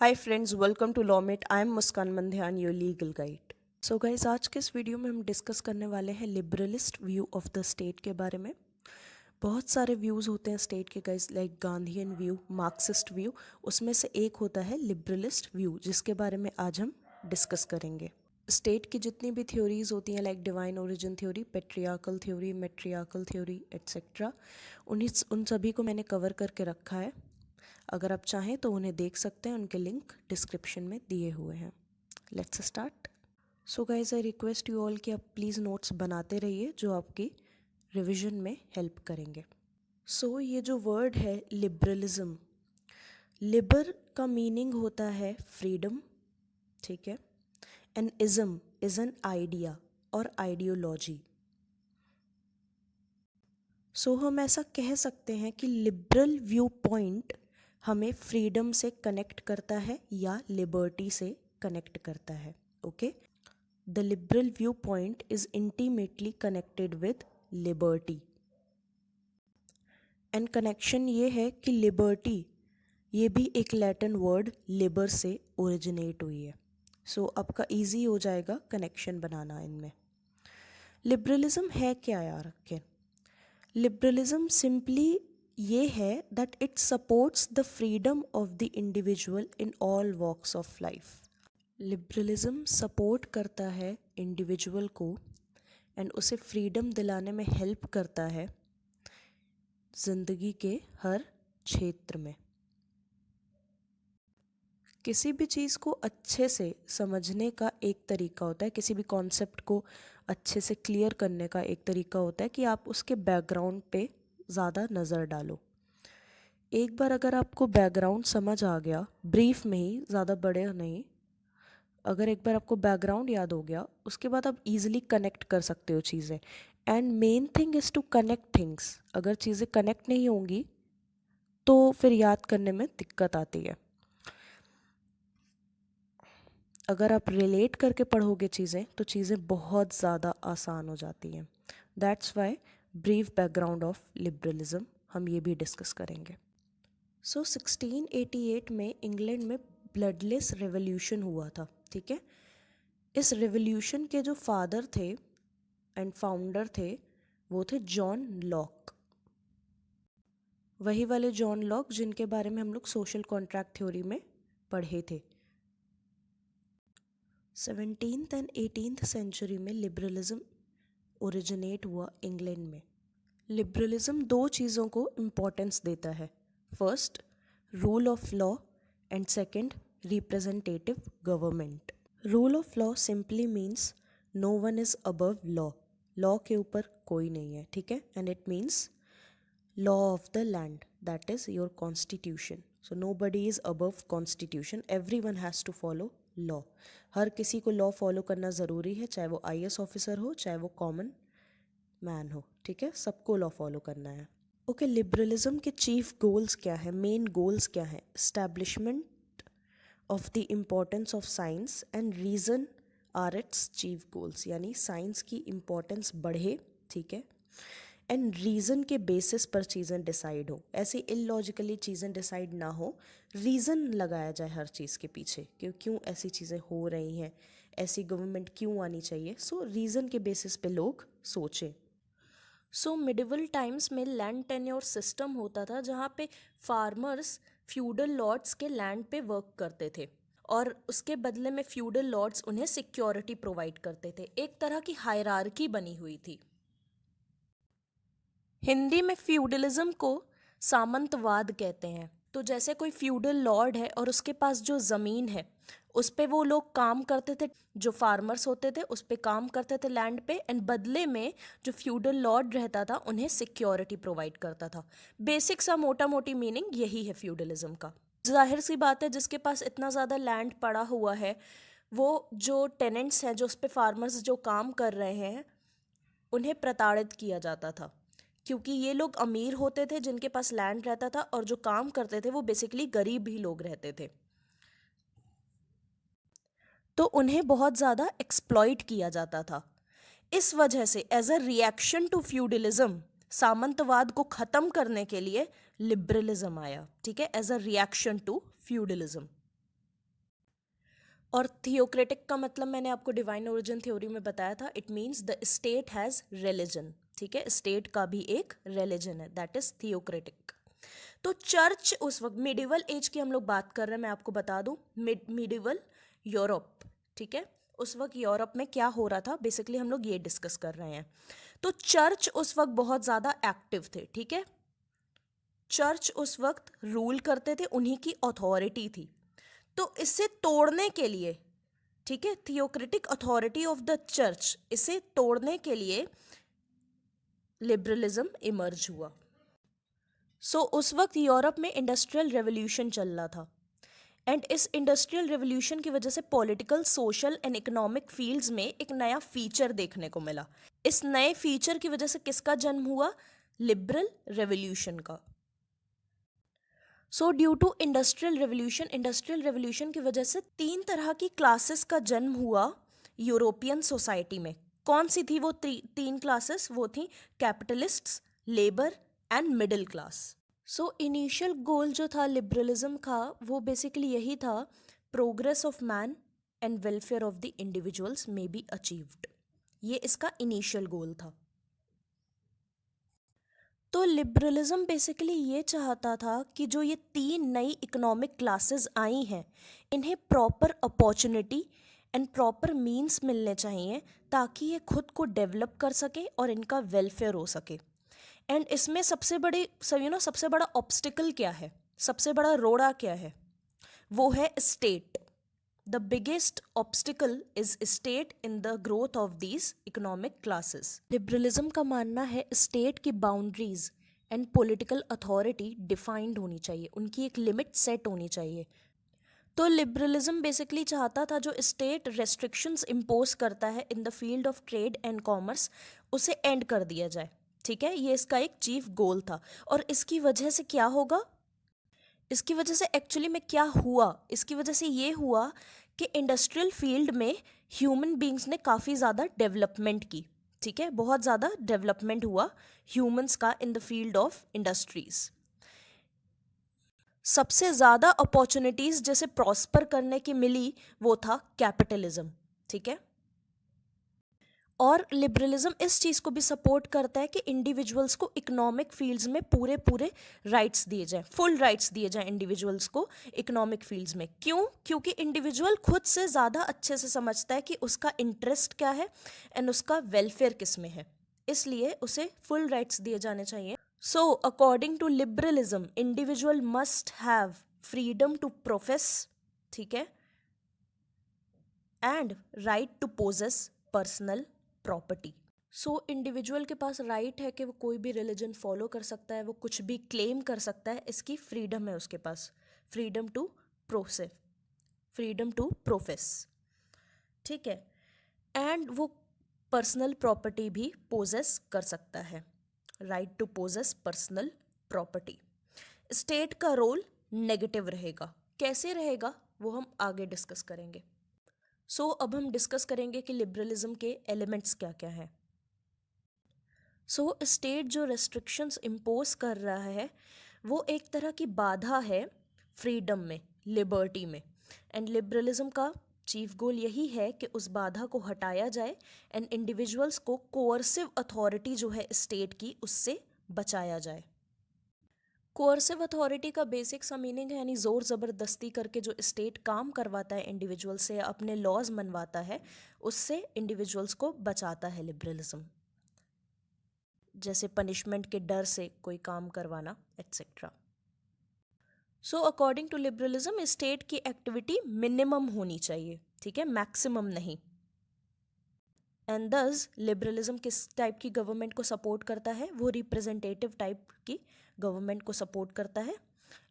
Hi friends, welcome to Lawmate. I am Muskan Mandhyan, your legal guide. So guys, आज के इस video में हम डिस्कस करने वाले हैं liberalist view of the state के बारे में। बहुत सारे व्यूज़ होते हैं स्टेट के guys, like Gandhian view, Marxist view. उसमें से एक होता है लिबरलिस्ट व्यू, जिसके बारे में आज हम डिस्कस करेंगे। स्टेट की जितनी भी थ्योरीज होती हैं, like divine origin theory, patriarchal theory, matriarchal theory etcetera, उन सभी को मैंने कवर करके रखा है। अगर आप चाहें तो उन्हें देख सकते हैं, उनके लिंक डिस्क्रिप्शन में दिए हुए हैं। Let's start. So guys, I request you all कि आप प्लीज़ नोट्स बनाते रहिए, जो आपकी रिवीजन में हेल्प करेंगे। सो ये जो वर्ड है लिबरलिज्म, लिबर का मीनिंग होता है फ्रीडम, ठीक है। And ism is an idea और आइडियोलॉजी। सो हम ऐसा कह सकते हैं कि लिबरल व्यू पॉइंट हमें फ्रीडम से कनेक्ट करता है या लिबर्टी से कनेक्ट करता है। Okay, the liberal view point is intimately connected with liberty. And connection ये है कि लिबर्टी ये भी एक लैटिन वर्ड लिबर से ओरिजिनेट हुई है। सो आपका इजी हो जाएगा कनेक्शन बनाना इनमें। लिबरलिज्म है क्या यार? लिबरलिज्म सिंपली ये है that it supports the freedom of the individual in all walks of life. Liberalism support करता है इंडिविजुअल को एंड उसे फ्रीडम दिलाने में हेल्प करता है जिंदगी के हर क्षेत्र में। किसी भी चीज़ को अच्छे से समझने का एक तरीका होता है, किसी भी कॉन्सेप्ट को अच्छे से क्लियर करने का एक तरीका होता है कि आप उसके बैकग्राउंड पे ज़्यादा नज़र डालो। एक बार अगर आपको बैकग्राउंड समझ आ गया, ब्रीफ में ही, ज़्यादा बड़े नहीं, अगर एक बार आपको बैकग्राउंड याद हो गया, उसके बाद आप इजीली कनेक्ट कर सकते हो चीज़ें। And main thing is to connect things. अगर चीज़ें कनेक्ट नहीं होंगी तो फिर याद करने में दिक्कत आती है। अगर आप रिलेट करके पढ़ोगे चीज़ें तो चीज़ें बहुत ज़्यादा आसान हो जाती हैं। That's why brief background of liberalism हम ये भी डिस्कस करेंगे। सो 1688 में इंग्लैंड में ब्लडलेस रेवोल्यूशन हुआ था, ठीक है। इस रेवोल्यूशन के जो फादर थे एंड फाउंडर थे वो थे जॉन लॉक। वही वाले जॉन लॉक जिनके बारे में हम लोग सोशल कॉन्ट्रैक्ट थ्योरी में पढ़े थे। 17th एंड 18th सेंचुरी में लिबरलिज्म ओरिजिनेट हुआ इंग्लैंड में। लिबरलिज्म दो चीज़ों को इम्पोर्टेंस देता है। First, rule of law, and second, representative government. Rule of law simply means no one is above law. Law के ऊपर कोई नहीं है, ठीक है। And it means law of the land, that is your constitution. So nobody is above constitution, everyone has to follow law. हर किसी को law follow करना ज़रूरी है, चाहे वो IAS ऑफिसर हो, चाहे वो कॉमन मैन हो, ठीक है। सबको लॉ फॉलो करना है। ओके, लिबरलिज्म के चीफ गोल्स क्या है, मेन गोल्स क्या है? Establishment of the importance of science and reason are its chief goals. यानी साइंस की इम्पोर्टेंस बढ़े, ठीक है, एंड रीज़न के बेसिस पर चीज़ें डिसाइड हो। ऐसे इलॉजिकली चीज़ें डिसाइड ना हो, रीज़न लगाया जाए हर चीज़ के पीछे कि क्यों ऐसी चीज़ें हो रही हैं, ऐसी गवर्नमेंट क्यों आनी चाहिए। सो रीज़न के बेसिस पे लोग सोचें। सो मिडिवल टाइम्स में लैंड टेन्योर सिस्टम होता था, जहाँ पे फार्मर्स फ्यूडल लॉर्ड्स के लैंड पे वर्क करते थे और उसके बदले में फ्यूडल लॉर्ड्स उन्हें सिक्योरिटी प्रोवाइड करते थे। एक तरह की हायरार्की बनी हुई थी। हिंदी में फ्यूडलिज्म को सामंतवाद कहते हैं। तो जैसे कोई फ्यूडल लॉर्ड है और उसके पास जो ज़मीन है उस पे वो लोग काम करते थे, जो फार्मर्स होते थे उस पे काम करते थे लैंड पे, एंड बदले में जो फ्यूडल लॉर्ड रहता था उन्हें सिक्योरिटी प्रोवाइड करता था। बेसिक सा मोटा मोटी मीनिंग यही है फ्यूडलिज्म का। जाहिर सी बात है, जिसके पास इतना ज़्यादा लैंड पड़ा हुआ है, वो जो टेनेंट्स हैं, जो उस पे फार्मर्स जो काम कर रहे हैं, उन्हें प्रताड़ित किया जाता था, क्योंकि ये लोग अमीर होते थे जिनके पास लैंड रहता था, और जो काम करते थे वो बेसिकली गरीब ही लोग रहते थे। तो उन्हें बहुत ज़्यादा एक्सप्लॉइट किया जाता था। इस वजह से as a reaction to feudalism, सामंतवाद को ख़त्म करने के लिए लिबरलिज्म आया, ठीक है, as a reaction to feudalism. और थियोक्रेटिक का मतलब मैंने आपको डिवाइन ओरिजिन थ्योरी में बताया था, it means the state has religion, ठीक है, स्टेट का भी एक रिलीजन है, दैट इज थियोक्रेटिक। तो चर्च उस वक्त मिडिवल एज की हम लोग बात कर रहे हैं, मैं आपको बता दूं, मिडिवल यूरोप, ठीक है, उस वक्त यूरोप में क्या हो रहा था बेसिकली हम लोग ये डिस्कस कर रहे हैं। तो चर्च उस वक्त बहुत ज़्यादा एक्टिव थे, ठीक है, चर्च उस वक्त रूल करते थे, उन्हीं की अथॉरिटी थी। तो इसे तोड़ने के लिए, ठीक है, theocratic authority of the church, इसे तोड़ने के लिए लिबरलिज्म इमर्ज हुआ। उस वक्त यूरोप में इंडस्ट्रियल रेवोल्यूशन चल रहा था, एंड इस इंडस्ट्रियल रेवोल्यूशन की वजह से political, social and economic fields में एक नया फीचर देखने को मिला। इस नए फीचर की वजह से किसका जन्म हुआ? लिबरल रेवोल्यूशन का। ड्यू टू इंडस्ट्रियल रेवोल्यूशन की वजह से 3 तरह की क्लासेस का जन्म हुआ यूरोपियन सोसाइटी में। कौन सी थी वो 3 क्लासेस? वो थी capitalists, labour and middle class. Initial goal जो था लिबरलिज्म का, वो बेसिकली यही था, progress of man and welfare of the individuals may be achieved. ये इसका इनिशियल गोल था। तो लिबरलिज्म बेसिकली ये चाहता था कि जो ये 3 नई इकोनॉमिक क्लासेस आई हैं, इन्हें proper opportunity and proper means मिलने चाहिए ताकि ये खुद को डेवलप कर सके और इनका वेलफेयर हो सके। एंड इसमें सबसे बड़ा ऑब्स्टिकल क्या है, सबसे बड़ा रोड़ा क्या है? वो है state. The biggest obstacle is state in the growth of these economic classes. Liberalism का मानना है स्टेट की boundaries and political authority defined होनी चाहिए, उनकी एक लिमिट सेट होनी चाहिए। तो लिबरलिज्म बेसिकली चाहता था जो स्टेट रेस्ट्रिक्शंस इम्पोज करता है in the field of trade and commerce, उसे एंड कर दिया जाए, ठीक है, ये इसका एक चीफ गोल था। और इसकी वजह से क्या होगा? इसकी वजह से एक्चुअली में क्या हुआ? इसकी वजह से ये हुआ कि इंडस्ट्रियल फील्ड में ह्यूमन बींग्स ने काफ़ी ज़्यादा डेवलपमेंट की, ठीक है, बहुत ज़्यादा डेवलपमेंट हुआ ह्यूमंस का in the field of industries. सबसे ज़्यादा अपॉर्चुनिटीज़ जैसे प्रॉस्पर करने की मिली वो था कैपिटलिज्म, ठीक है। और लिबरलिज्म इस चीज़ को भी सपोर्ट करता है कि इंडिविजुअल्स को इकोनॉमिक फील्ड्स में पूरे पूरे राइट्स दिए जाएं, फुल राइट्स दिए जाएं इंडिविजुअल्स को इकोनॉमिक फील्ड्स में। क्यों? क्योंकि इंडिविजुअल खुद से ज़्यादा अच्छे से समझता है कि उसका इंटरेस्ट क्या है एंड उसका वेलफेयर किस में है, इसलिए उसे फुल राइट्स दिए जाने चाहिए। According to liberalism, individual must have freedom to profess, ठीक है, and right to possess personal property. Individual के पास राइट है कि वो कोई भी रिलीजन फॉलो कर सकता है, वो कुछ भी क्लेम कर सकता है, इसकी फ्रीडम है उसके पास, freedom to process, freedom to profess, ठीक है, एंड वो पर्सनल प्रॉपर्टी भी पोजेस कर सकता है, right to possess personal property. State का रोल नेगेटिव रहेगा, कैसे रहेगा वो हम आगे डिस्कस करेंगे। अब हम डिस्कस करेंगे कि लिबरलिज्म के एलिमेंट्स क्या क्या हैं। स्टेट जो रेस्ट्रिक्शंस इम्पोज कर रहा है वो एक तरह की बाधा है फ्रीडम में, लिबर्टी में, एंड लिबरलिज्म का चीफ गोल यही है कि उस बाधा को हटाया जाए एंड इंडिविजुअल्स को कोअर्सिव अथॉरिटी जो है स्टेट की, उससे बचाया जाए। कोअर्सिव अथॉरिटी का बेसिक सा मीनिंग है यानी ज़ोर ज़बरदस्ती करके जो स्टेट काम करवाता है इंडिविजुअल से, अपने लॉज मनवाता है, उससे इंडिविजुअल्स को बचाता है लिबरलिज्म, जैसे पनिशमेंट के डर से कोई काम करवाना etcetera. According to liberalism state की एक्टिविटी मिनिमम होनी चाहिए, ठीक है, मैक्सिमम नहीं। एंड दस लिबरलिज्म किस टाइप की गवर्नमेंट को सपोर्ट करता है? वो रिप्रेजेंटेटिव टाइप की गवर्नमेंट को सपोर्ट करता है।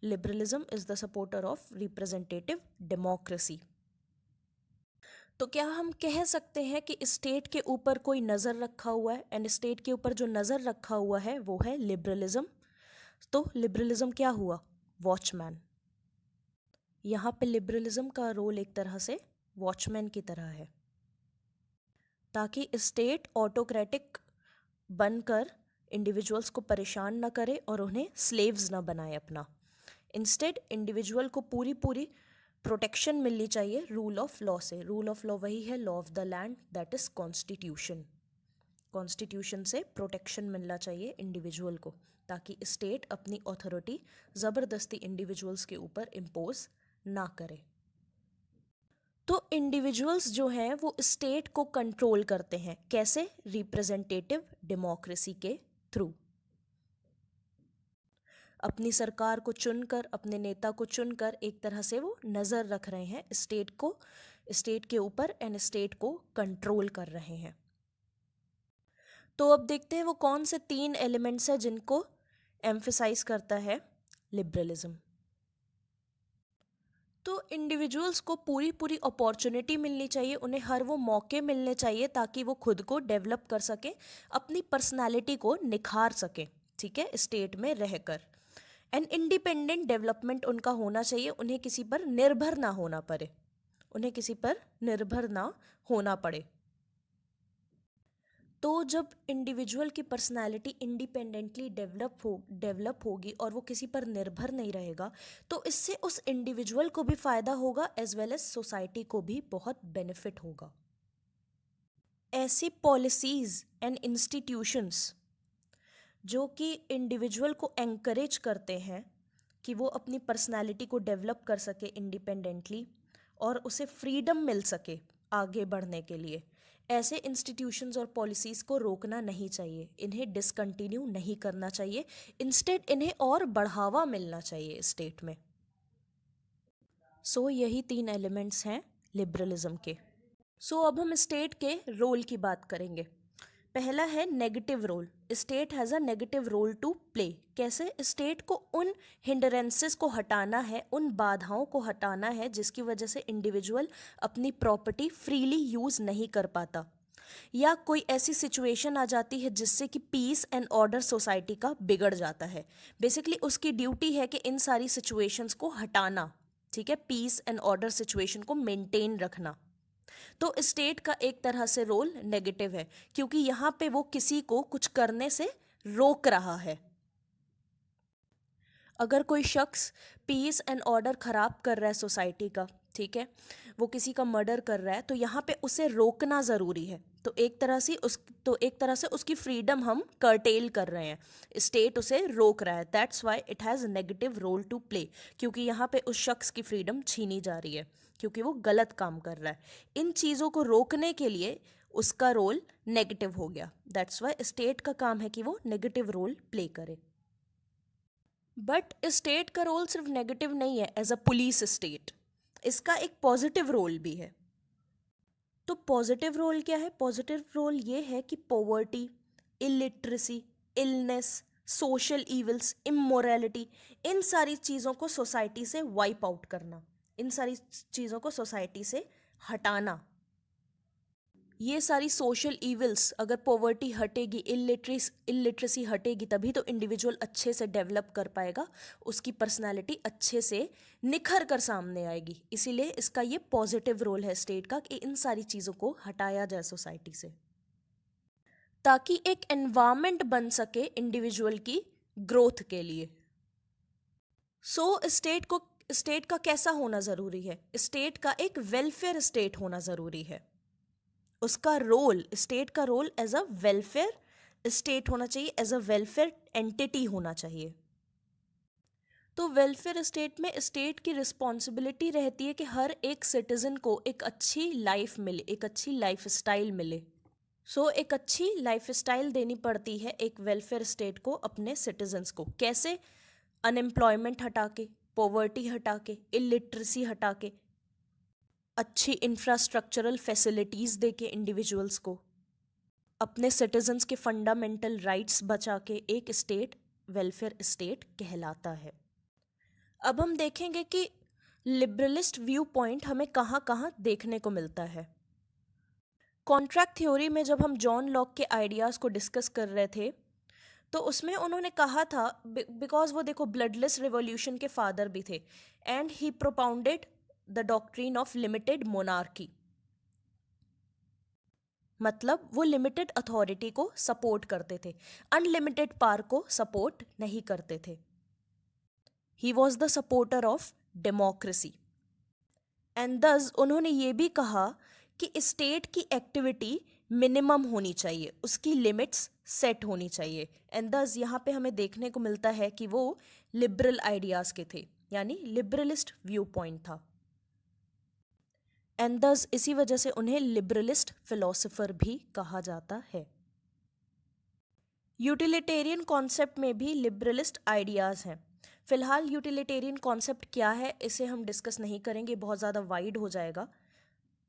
Liberalism is the supporter of representative democracy. तो क्या हम कह सकते हैं कि स्टेट के ऊपर कोई नज़र रखा हुआ है, एंड स्टेट के ऊपर जो नज़र रखा हुआ है वो है लिबरलिज्म। तो लिबरलिज्म क्या हुआ? वॉचमैन। यहाँ पे लिबरलिज्म का रोल एक तरह से वॉचमैन की तरह है, ताकि स्टेट ऑटोक्रेटिक बनकर इंडिविजुअल्स को परेशान ना करे और उन्हें स्लेव्स ना बनाए अपना। इंस्टेड इंडिविजुअल को पूरी प्रोटेक्शन मिलनी चाहिए रूल ऑफ लॉ से। रूल ऑफ लॉ वही है law of the land, that is constitution. Constitution से प्रोटेक्शन मिलना चाहिए इंडिविजुअल को, ताकि स्टेट अपनी अथॉरिटी ज़बरदस्ती इंडिविजुअल्स के ऊपर इम्पोज ना करे। तो इंडिविजुअल्स जो हैं वो स्टेट को कंट्रोल करते हैं, कैसे? रिप्रेजेंटेटिव डेमोक्रेसी के थ्रू। अपनी सरकार को चुनकर, अपने नेता को चुनकर एक तरह से वो नज़र रख रहे हैं स्टेट को, स्टेट के ऊपर, एंड स्टेट को कंट्रोल कर रहे हैं। तो अब देखते हैं वो कौन से 3 एलिमेंट्स हैं जिनको एम्फेसाइज करता है लिबरलिज्म। तो इंडिविजुअल्स को पूरी पूरी अपॉर्चुनिटी मिलनी चाहिए, उन्हें हर वो मौके मिलने चाहिए ताकि वो खुद को डेवलप कर सकें, अपनी पर्सनालिटी को निखार सकें, ठीक है, स्टेट में रहकर। एंड इंडिपेंडेंट डेवलपमेंट उनका होना चाहिए, उन्हें किसी पर निर्भर ना होना पड़े, उन्हें किसी पर निर्भर ना होना पड़े। तो जब इंडिविजुअल की पर्सनालिटी इंडिपेंडेंटली डेवलप होगी और वो किसी पर निर्भर नहीं रहेगा, तो इससे उस इंडिविजुअल को भी फ़ायदा होगा एज वेल एज सोसाइटी को भी बहुत बेनिफिट होगा। ऐसी पॉलिसीज़ एंड इंस्टीट्यूशंस जो कि इंडिविजुअल को एंकरेज करते हैं कि वो अपनी पर्सनालिटी को डेवलप कर सके इंडिपेंडेंटली और उसे फ्रीडम मिल सके आगे बढ़ने के लिए, ऐसे इंस्टीट्यूशंस और पॉलिसीज़ को रोकना नहीं चाहिए, इन्हें डिसकंटिन्यू नहीं करना चाहिए, इंस्टेड इन्हें और बढ़ावा मिलना चाहिए स्टेट में। सो यही 3 एलिमेंट्स हैं लिबरलिज्म के। सो अब हम स्टेट के रोल की बात करेंगे। पहला है negative role. State has a negative role to play. कैसे? स्टेट को उन हिंडरेंसेस को हटाना है, उन बाधाओं को हटाना है जिसकी वजह से इंडिविजुअल अपनी प्रॉपर्टी फ्रीली यूज़ नहीं कर पाता, या कोई ऐसी सिचुएशन आ जाती है जिससे कि पीस एंड ऑर्डर सोसाइटी का बिगड़ जाता है। बेसिकली उसकी ड्यूटी है कि इन सारी सिचुएशंस को हटाना, ठीक है, पीस एंड ऑर्डर सिचुएशन को मेंटेन रखना। तो स्टेट का एक तरह से रोल नेगेटिव है, क्योंकि यहाँ पे वो किसी को कुछ करने से रोक रहा है। अगर कोई शख्स पीस एंड ऑर्डर खराब कर रहा है सोसाइटी का, ठीक है, वो किसी का मर्डर कर रहा है, तो यहाँ पे उसे रोकना ज़रूरी है। तो एक तरह से उसकी फ्रीडम हम कर्टेल कर रहे हैं, स्टेट उसे रोक रहा है। That's why it has negative role to play, क्योंकि यहाँ पे उस शख्स की फ्रीडम छीनी जा रही है क्योंकि वो गलत काम कर रहा है। इन चीज़ों को रोकने के लिए उसका रोल नेगेटिव हो गया। दैट्स वाई स्टेट का काम है कि वो नेगेटिव रोल प्ले करे। बट स्टेट का रोल सिर्फ नेगेटिव नहीं है एज अ पुलिस स्टेट, इसका एक पॉजिटिव रोल भी है। तो पॉजिटिव रोल क्या है? पॉजिटिव रोल ये है कि poverty, illiteracy, illness, social evils, immorality, इन सारी चीज़ों को सोसाइटी से वाइप आउट करना, इन सारी चीज़ों को सोसाइटी से हटाना। ये सारी सोशल इविल्स, अगर पॉवर्टी हटेगी, इलिटरेसी हटेगी, तभी तो इंडिविजुअल अच्छे से डेवलप कर पाएगा, उसकी पर्सनालिटी अच्छे से निखर कर सामने आएगी। इसीलिए इसका ये पॉजिटिव रोल है स्टेट का कि इन सारी चीज़ों को हटाया जाए सोसाइटी से, ताकि एक एनवायरनमेंट बन सके इंडिविजुअल की ग्रोथ के लिए। सो स्टेट का कैसा होना ज़रूरी है? स्टेट का एक वेलफेयर स्टेट होना ज़रूरी है। उसका रोल, स्टेट का role as a welfare state होना चाहिए, एज अ वेलफेयर एंटिटी होना चाहिए। तो वेलफेयर स्टेट में स्टेट की रिस्पॉन्सिबिलिटी रहती है कि हर एक सिटीजन को एक अच्छी लाइफ मिले, एक अच्छी लाइफ स्टाइल मिले। सो एक अच्छी लाइफ स्टाइल देनी पड़ती है एक वेलफेयर स्टेट को अपने सिटीजन्स को। कैसे? अनएम्प्लॉयमेंट हटा के, पॉवर्टी हटा के, इलिटरेसी हटा के, अच्छी इंफ्रास्ट्रक्चरल फैसिलिटीज़ दे के इंडिविजुअल्स को, अपने सिटीजन्स के फंडामेंटल राइट्स बचा के एक स्टेट वेलफेयर स्टेट कहलाता है। अब हम देखेंगे कि लिबरलिस्ट व्यू पॉइंट हमें कहाँ कहाँ देखने को मिलता है। कॉन्ट्रैक्ट थ्योरी में जब हम जॉन लॉक के आइडियाज़ को डिस्कस कर रहे थे, तो उसमें उन्होंने कहा था, बिकॉज वो देखो ब्लडलेस रिवॉल्यूशन के फादर भी थे, and he propounded the doctrine of limited monarchy. मतलब वो लिमिटेड अथॉरिटी को सपोर्ट करते थे, अनलिमिटेड पावर को सपोर्ट नहीं करते थे। He was the supporter of democracy. And दस उन्होंने ये भी कहा कि स्टेट की एक्टिविटी मिनिमम होनी चाहिए, उसकी लिमिट्स सेट होनी चाहिए। एंड दस यहाँ पे हमें देखने को मिलता है कि वो लिबरल आइडियाज़ के थे, यानी लिबरलिस्ट व्यू पॉइंट था। एंड दस इसी वजह से उन्हें लिबरलिस्ट फिलोसोफर भी कहा जाता है। यूटिलिटेरियन कॉन्सेप्ट में भी लिबरलिस्ट आइडियाज़ हैं। फिलहाल यूटिलिटेरियन कॉन्सेप्ट क्या है इसे हम डिस्कस नहीं करेंगे, बहुत ज़्यादा वाइड हो जाएगा,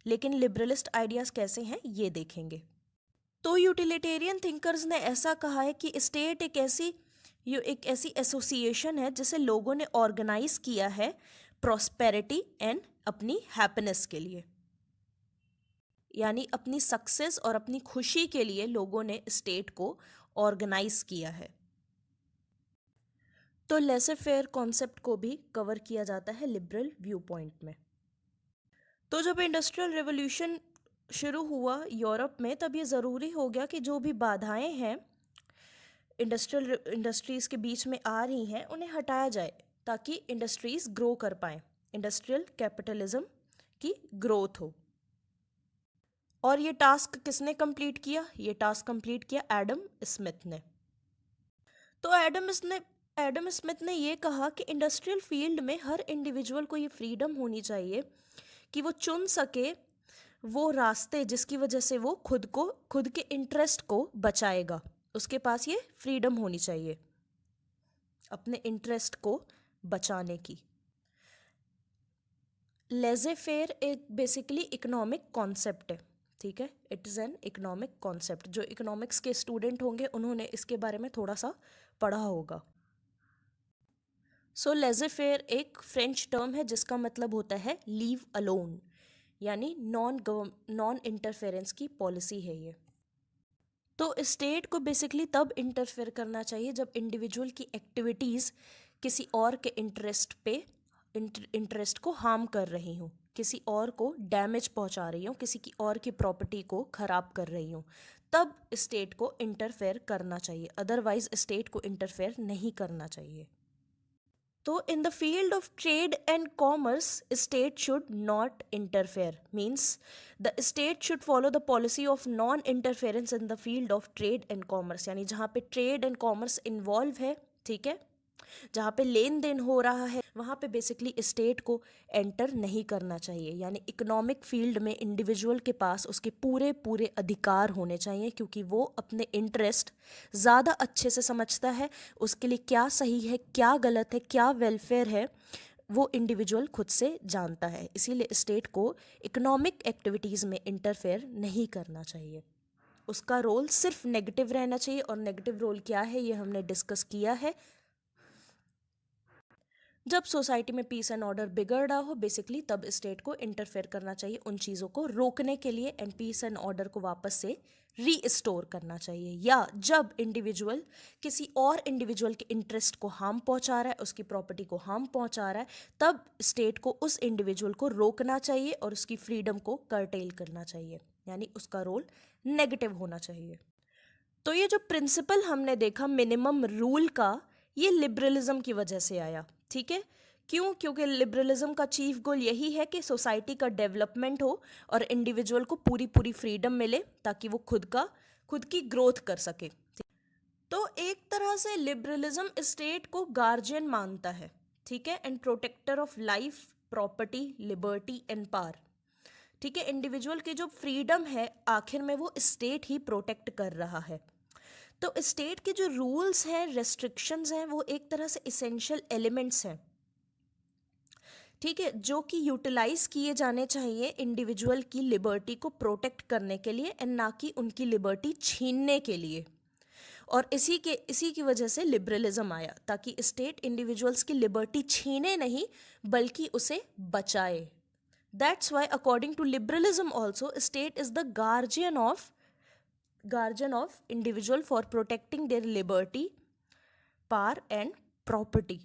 लेकिन लिबरलिस्ट आइडियाज़ कैसे हैं ये देखेंगे। तो यूटिलिटेरियन थिंकर्स ने ऐसा कहा है कि स्टेट एक ऐसी एसोसिएशन है जिसे लोगों ने ऑर्गेनाइज किया है प्रॉस्पेरिटी एंड अपनी हैप्पीनेस के लिए, यानी अपनी सक्सेस और अपनी खुशी के लिए लोगों ने स्टेट को ऑर्गेनाइज किया है। तो लेसे फेयर कॉन्सेप्ट को भी कवर किया जाता है लिबरल व्यू पॉइंट में। तो जब इंडस्ट्रियल रेवोल्यूशन शुरू हुआ यूरोप में, तब ये ज़रूरी हो गया कि जो भी बाधाएं हैं इंडस्ट्रीज़ के बीच में आ रही हैं उन्हें हटाया जाए ताकि इंडस्ट्रीज़ ग्रो कर पाएँ, इंडस्ट्रियल कैपिटलिज्म की ग्रोथ हो। और ये टास्क किसने कंप्लीट किया? ये टास्क कंप्लीट किया एडम स्मिथ ने। तो एडम स्मिथ ने ये कहा कि इंडस्ट्रियल फील्ड में हर इंडिविजुअल को ये फ्रीडम होनी चाहिए कि वो चुन सके वो रास्ते जिसकी वजह से वो खुद के इंटरेस्ट को बचाएगा। उसके पास ये फ्रीडम होनी चाहिए अपने इंटरेस्ट को बचाने की। लेजे फेयर एक बेसिकली इकोनॉमिक कॉन्सेप्ट है, ठीक है, it is an economic concept. जो इकोनॉमिक्स के स्टूडेंट होंगे उन्होंने इसके बारे में थोड़ा सा पढ़ा होगा। सो लेजे फेयर एक फ्रेंच टर्म है जिसका मतलब होता है लीव अलोन, यानी नॉन इंटरफेरेंस की पॉलिसी है ये। तो स्टेट को बेसिकली तब इंटरफेयर करना चाहिए जब इंडिविजुअल की एक्टिविटीज़ किसी और के इंटरेस्ट को हार्म कर रही हूँ, किसी और को डैमेज पहुँचा रही हूँ, किसी की और की प्रॉपर्टी को ख़राब कर रही हूँ, तब स्टेट को इंटरफेयर करना चाहिए, अदरवाइज स्टेट को इंटरफेयर नहीं करना चाहिए। तो in the field of trade and commerce, state should not interfere. Means the state should follow the policy of non-interference in the field of trade and commerce. यानी जहाँ पे trade and commerce involve है, ठीक है, जहाँ पे लेन then हो रहा है वहाँ पे बेसिकली स्टेट को एंटर नहीं करना चाहिए। यानी इकोनॉमिक फील्ड में इंडिविजुअल के पास उसके पूरे अधिकार होने चाहिए, क्योंकि वो अपने इंटरेस्ट ज़्यादा अच्छे से समझता है, उसके लिए क्या सही है, क्या गलत है, क्या वेलफेयर है, वो इंडिविजुअल खुद से जानता है। इसीलिए स्टेट को इकोनॉमिक एक्टिविटीज़ में इंटरफेयर नहीं करना चाहिए। उसका रोल सिर्फ नेगेटिव रहना चाहिए, और नेगेटिव रोल क्या है ये हमने डिस्कस किया है। जब सोसाइटी में पीस एंड ऑर्डर बिगड़ रहा हो बेसिकली, तब स्टेट को इंटरफेयर करना चाहिए उन चीज़ों को रोकने के लिए एंड पीस एंड ऑर्डर को वापस से रीस्टोर करना चाहिए। या जब इंडिविजुअल किसी और इंडिविजुअल के इंटरेस्ट को हार्म पहुंचा रहा है, उसकी प्रॉपर्टी को हार्म पहुंचा रहा है, तब स्टेट को उस इंडिविजुअल को रोकना चाहिए और उसकी फ्रीडम को कर्टेल करना चाहिए, यानी उसका रोल नेगेटिव होना चाहिए। तो ये जो प्रिंसिपल हमने देखा मिनिमम रूल का, ये लिबरलिज्म की वजह से आया, ठीक है। क्यों? क्योंकि लिबरलिज्म का चीफ गोल यही है कि सोसाइटी का डेवलपमेंट हो और इंडिविजुअल को पूरी फ्रीडम मिले ताकि वो खुद की ग्रोथ कर सके। तो एक तरह से लिबरलिज्म स्टेट को गार्जियन मानता है, ठीक है, and protector of life, property, liberty and power, ठीक है। इंडिविजुअल की जो फ्रीडम है आखिर में वो स्टेट ही प्रोटेक्ट कर रहा है। तो स्टेट के जो रूल्स हैं, रेस्ट्रिक्शंस हैं, वो एक तरह से इसेंशियल एलिमेंट्स हैं, ठीक है, जो कि यूटिलाइज किए जाने चाहिए इंडिविजुअल की लिबर्टी को प्रोटेक्ट करने के लिए एंड ना कि उनकी लिबर्टी छीनने के लिए। और इसी की वजह से लिबरलिज्म आया, ताकि स्टेट इंडिविजुअल्स की लिबर्टी छीने नहीं बल्कि उसे बचाए। That's why according to liberalism also state is the guardian of individual for protecting their liberty, power and property.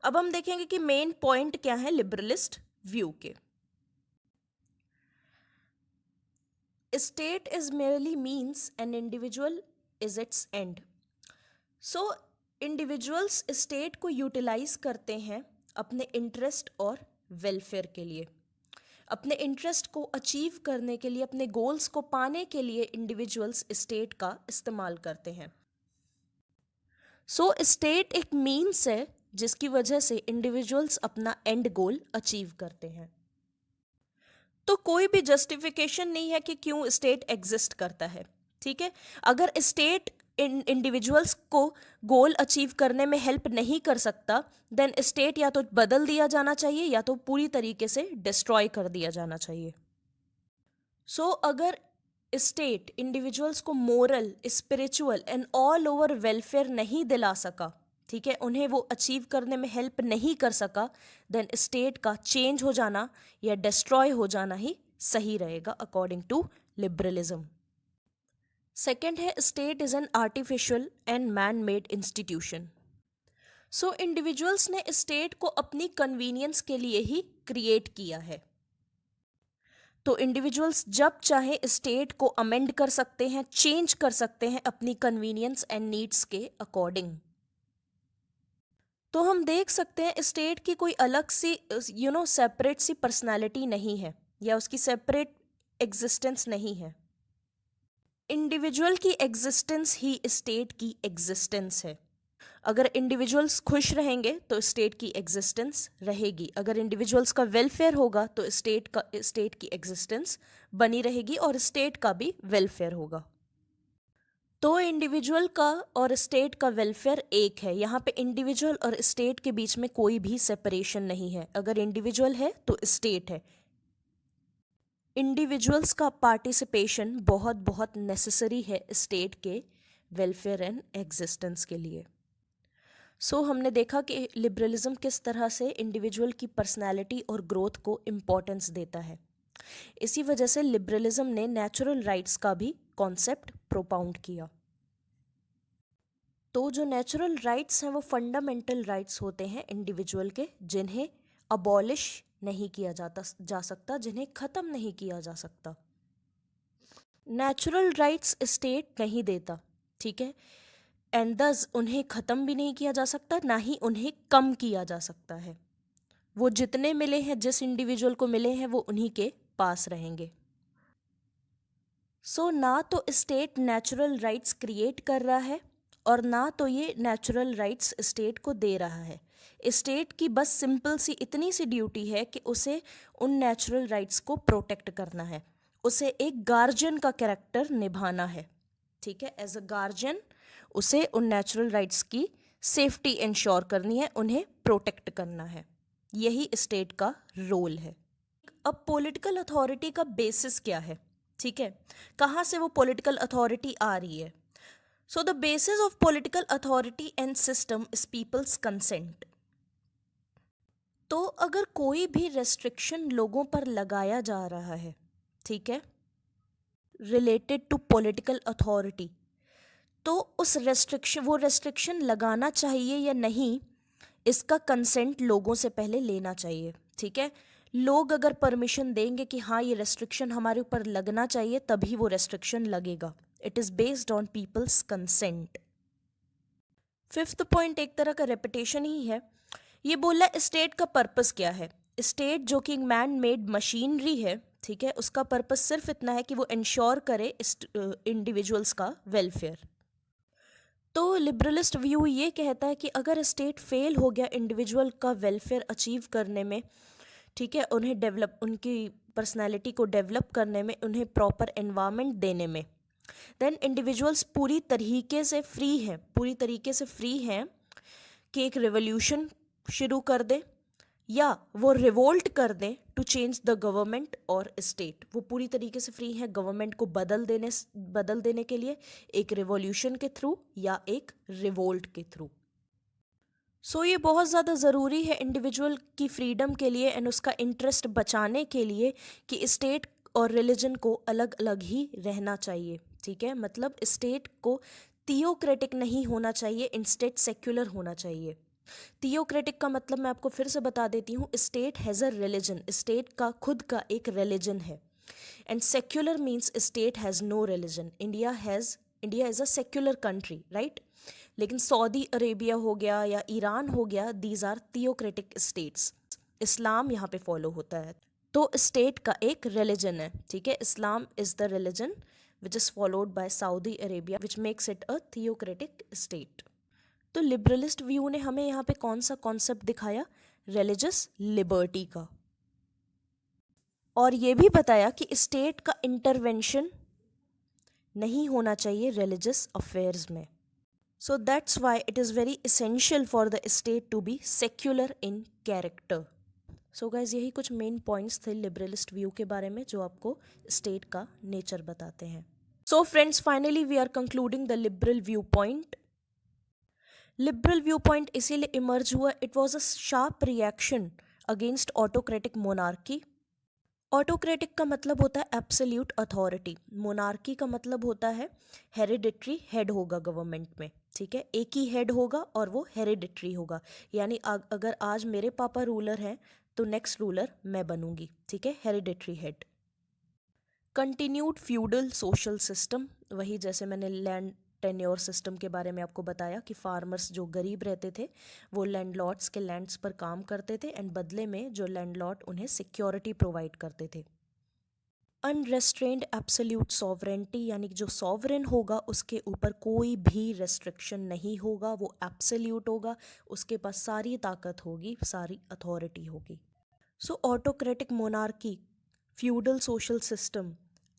अब हम देखेंगे कि मेन पॉइंट क्या है लिबरलिस्ट व्यू के। State is merely means and individual is it's and. Individuals state को utilise करते हैं अपने इंटरेस्ट और वेलफेयर के लिए, अपने इंटरेस्ट को अचीव करने के लिए, अपने गोल्स को पाने के लिए इंडिविजुअल्स स्टेट का इस्तेमाल करते हैं। सो स्टेट एक मीन्स है जिसकी वजह से इंडिविजुअल्स अपना एंड गोल अचीव करते हैं। तो कोई भी जस्टिफिकेशन नहीं है कि क्यों स्टेट एग्जिस्ट करता है, ठीक है। अगर स्टेट इंडिविजुअल्स को गोल अचीव करने में हेल्प नहीं कर सकता, देन स्टेट या तो बदल दिया जाना चाहिए या तो पूरी तरीके से डिस्ट्रॉय कर दिया जाना चाहिए। सो अगर स्टेट इंडिविजुअल्स को moral, spiritual and all over welfare नहीं दिला सका, ठीक है, उन्हें वो अचीव करने में हेल्प नहीं कर सका, देन स्टेट का चेंज हो जाना या डिस्ट्रॉय हो जाना ही सही रहेगा अकॉर्डिंग टू लिबरलिज्म। सेकेंड है, state is an artificial and man made institution. So individuals ने स्टेट को अपनी कन्वीनियंस के लिए ही क्रिएट किया है। तो इंडिविजुअल्स जब चाहे स्टेट को अमेंड कर सकते हैं, चेंज कर सकते हैं अपनी कन्वीनियंस एंड नीड्स के अकॉर्डिंग। तो हम देख सकते हैं स्टेट की कोई अलग सी सेपरेट सी पर्सनालिटी नहीं है या उसकी सेपरेट एग्जिस्टेंस नहीं है। इंडिविजुअल की एग्जिस्टेंस ही स्टेट की एग्जिस्टेंस है। अगर इंडिविजुअल्स खुश रहेंगे तो स्टेट की एग्जिस्टेंस रहेगी, अगर इंडिविजुअल्स का वेलफेयर होगा तो स्टेट की एग्जिस्टेंस बनी रहेगी और स्टेट का भी वेलफेयर होगा। तो इंडिविजुअल का और स्टेट का वेलफेयर एक है। यहाँ पे इंडिविजुअल और स्टेट के बीच में कोई भी सेपरेशन नहीं है। अगर इंडिविजुअल है तो स्टेट है। इंडिविजुअल्स का पार्टिसिपेशन बहुत बहुत नेसेसरी है स्टेट के वेलफेयर एंड एग्जिस्टेंस के लिए। सो हमने देखा कि लिबरलिज्म किस तरह से इंडिविजुअल की पर्सनैलिटी और ग्रोथ को इम्पोर्टेंस देता है। इसी वजह से लिबरलिज्म ने नेचुरल राइट्स का भी कॉन्सेप्ट प्रोपाउंड किया। तो जो नेचुरल राइट्स हैं वो फंडामेंटल राइट्स होते हैं इंडिविजुअल के, जिन्हें अबॉलिश नहीं किया जा सकता, जिन्हें ख़त्म नहीं किया जा सकता। नेचुरल राइट्स स्टेट नहीं देता, ठीक है, एंड दस उन्हें ख़त्म भी नहीं किया जा सकता, ना ही उन्हें कम किया जा सकता है। वो जितने मिले हैं, जिस इंडिविजुअल को मिले हैं, वो उन्हीं के पास रहेंगे। सो ना तो स्टेट नेचुरल राइट्स क्रिएट कर रहा है और ना तो ये नेचुरल राइट्स स्टेट को दे रहा है। स्टेट की बस सिंपल सी इतनी सी ड्यूटी है कि उसे उन नेचुरल राइट्स को प्रोटेक्ट करना है, उसे एक गार्जियन का कैरेक्टर निभाना है, ठीक है। एज अ गार्जियन उसे उन नेचुरल राइट्स की सेफ्टी इंश्योर करनी है, उन्हें प्रोटेक्ट करना है। यही स्टेट का रोल है। अब पॉलिटिकल अथॉरिटी का बेसिस क्या है, ठीक है, कहाँ से वो पॉलिटिकल अथॉरिटी आ रही है। So the basis of political authority and system is people's consent. तो अगर कोई भी रेस्ट्रिक्शन लोगों पर लगाया जा रहा है, ठीक है, रिलेटेड टू पॉलिटिकल अथॉरिटी, तो उस रेस्ट्रिक्शन लगाना चाहिए या नहीं, इसका कंसेंट लोगों से पहले लेना चाहिए, ठीक है। लोग अगर परमिशन देंगे कि हाँ ये रेस्ट्रिक्शन हमारे ऊपर लगना चाहिए, तभी वो रेस्ट्रिक्शन लगेगा। It is based on people's consent. Fifth point एक तरह का रेपिटेशन ही है। ये बोला स्टेट का पर्पस क्या है। स्टेट जो कि मैन मेड मशीनरी है, ठीक है, उसका पर्पस सिर्फ इतना है कि वो इंश्योर करे इंडिविजुअल्स का वेलफेयर। तो लिबरलिस्ट व्यू ये कहता है कि अगर स्टेट फेल हो गया इंडिविजुअल का वेलफेयर अचीव करने में, ठीक है, उनकी पर्सनैलिटी को डेवलप करने में, उन्हें प्रॉपर एनवायरनमेंट देने में, देन इंडिविजुअल्स पूरी तरीके से फ्री हैं कि एक रेवोल्यूशन शुरू कर दें या वो रिवोल्ट कर दें टू चेंज द गवर्नमेंट और स्टेट। वो पूरी तरीके से फ्री हैं गवर्नमेंट को बदल देने के लिए, एक रिवॉल्यूशन के थ्रू या एक रिवोल्ट के थ्रू। सो ये बहुत ज़्यादा ज़रूरी है इंडिविजुअल की फ्रीडम के लिए एंड उसका इंटरेस्ट बचाने के लिए कि स्टेट और रिलीजन को अलग अलग ही रहना चाहिए, ठीक है। मतलब स्टेट को थियोक्रेटिक नहीं होना चाहिए, इंस्टेड सेक्युलर होना चाहिए। थियोक्रेटिक का मतलब मैं आपको फिर से बता देती हूँ, state has a religion, state का खुद का एक रिलीजन है, and secular means state has no religion. India is a secular country, right. लेकिन सऊदी अरेबिया हो गया या ईरान हो गया, दीज आर थियोक्रेटिक स्टेट्स। इस्लाम यहाँ पे फॉलो होता है। तो स्टेट का एक रिलीजन है, ठीक है, Islam is the religion which is followed by Saudi Arabia which makes it a theocratic state. तो लिबरलिस्ट व्यू ने हमें यहाँ पे कौन सा कॉन्सेप्ट दिखाया, रिलीजियस लिबर्टी का, और ये भी बताया कि स्टेट का इंटरवेंशन नहीं होना चाहिए रिलीजियस अफेयर्स में। So that's why it is very essential for the state to be secular in character. So guys यही कुछ मेन पॉइंट्स थे लिबरलिस्ट व्यू के बारे में जो आपको स्टेट का नेचर बताते हैं। So friends, finally we are concluding the liberal view point. Liberal view point इसीलिए इमर्ज हुआ, it was a sharp reaction against autocratic monarchy. Autocratic का मतलब होता है एब्सोल्यूट अथॉरिटी, मोनार्की का मतलब होता है हेरिडिटरी हेड होगा गवर्नमेंट में, ठीक है, एक ही हेड होगा और वो हेरिडिटरी होगा, यानी अगर आज मेरे पापा रूलर हैं तो नेक्स्ट रूलर मैं बनूंगी, ठीक है, hereditary head. Continued feudal social system, वही जैसे मैंने लैंड टेन्योर सिस्टम के बारे में आपको बताया कि फार्मर्स जो गरीब रहते थे वो लैंडलॉर्ड्स के लैंड्स पर काम करते थे एंड बदले में जो लैंडलॉर्ड उन्हें सिक्योरिटी प्रोवाइड करते थे। अनरेस्ट्रेन्ड एब्सोल्यूट सॉवरेंटी, यानी कि जो सॉवरेन होगा उसके ऊपर कोई भी रेस्ट्रिक्शन नहीं होगा, वो एब्सोल्यूट होगा, उसके पास सारी ताकत होगी, सारी अथॉरिटी होगी। So autocratic monarchy, feudal social system,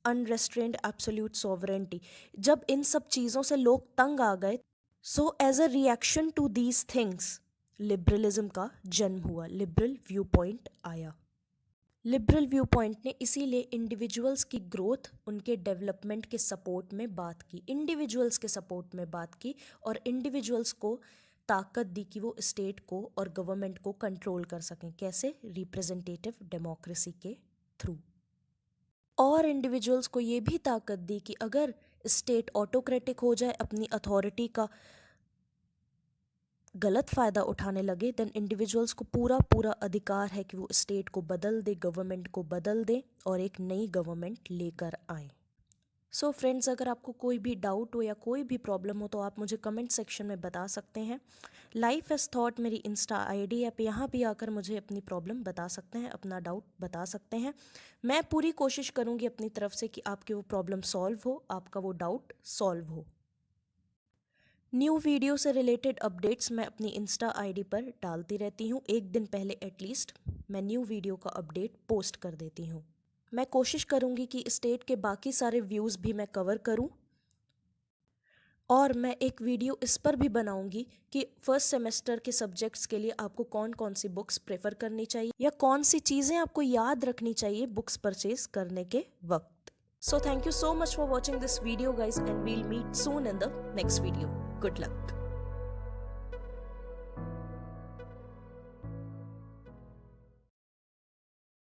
unrestrained absolute sovereignty, जब इन सब चीज़ों से लोग तंग आ गए, so as a reaction to these things liberalism का जन्म हुआ, लिबरल व्यू पॉइंट आया। लिबरल व्यू पॉइंट ने इसीलिए इंडिविजुअल्स की ग्रोथ, उनके डेवलपमेंट के सपोर्ट में बात की, इंडिविजुअल्स के सपोर्ट में बात की, और इंडिविजुअल्स को ताकत दी कि वो स्टेट को और गवर्नमेंट को कंट्रोल कर सकें, कैसे, रिप्रेजेंटेटिव डेमोक्रेसी के थ्रू। और इंडिविजुअल्स को ये भी ताकत दी कि अगर स्टेट ऑटोक्रेटिक हो जाए, अपनी अथॉरिटी का गलत फ़ायदा उठाने लगे, देन इंडिविजुअल्स को पूरा पूरा अधिकार है कि वो स्टेट को बदल दे, गवर्नमेंट को बदल दे और एक नई गवर्नमेंट लेकर आए। सो फ्रेंड्स, अगर आपको कोई भी डाउट हो या कोई भी प्रॉब्लम हो तो आप मुझे कमेंट सेक्शन में बता सकते हैं। लाइफ एज थॉट मेरी इंस्टा आईडी है, यहाँ भी आकर मुझे अपनी प्रॉब्लम बता सकते हैं, अपना डाउट बता सकते हैं। मैं पूरी कोशिश करूँगी अपनी तरफ से कि आपकी वो प्रॉब्लम सॉल्व हो, आपका वो डाउट सॉल्व हो। न्यू वीडियो से रिलेटेड अपडेट्स मैं अपनी इंस्टा आईडी पर डालती रहती हूँ, एक दिन पहले एटलीस्ट मैं न्यू वीडियो का अपडेट पोस्ट कर देती हूँ। मैं कोशिश करूँगी कि स्टेट के बाकी सारे व्यूज़ भी मैं कवर करूँ, और मैं एक वीडियो इस पर भी बनाऊंगी कि फर्स्ट सेमेस्टर के सब्जेक्ट्स के लिए आपको कौन कौन सी बुक्स प्रेफर करनी चाहिए या कौन सी चीज़ें आपको याद रखनी चाहिए बुक्स परचेज करने के वक्त। So thank you so much for watching this video guys, and we'll meet soon in the next video. Good luck.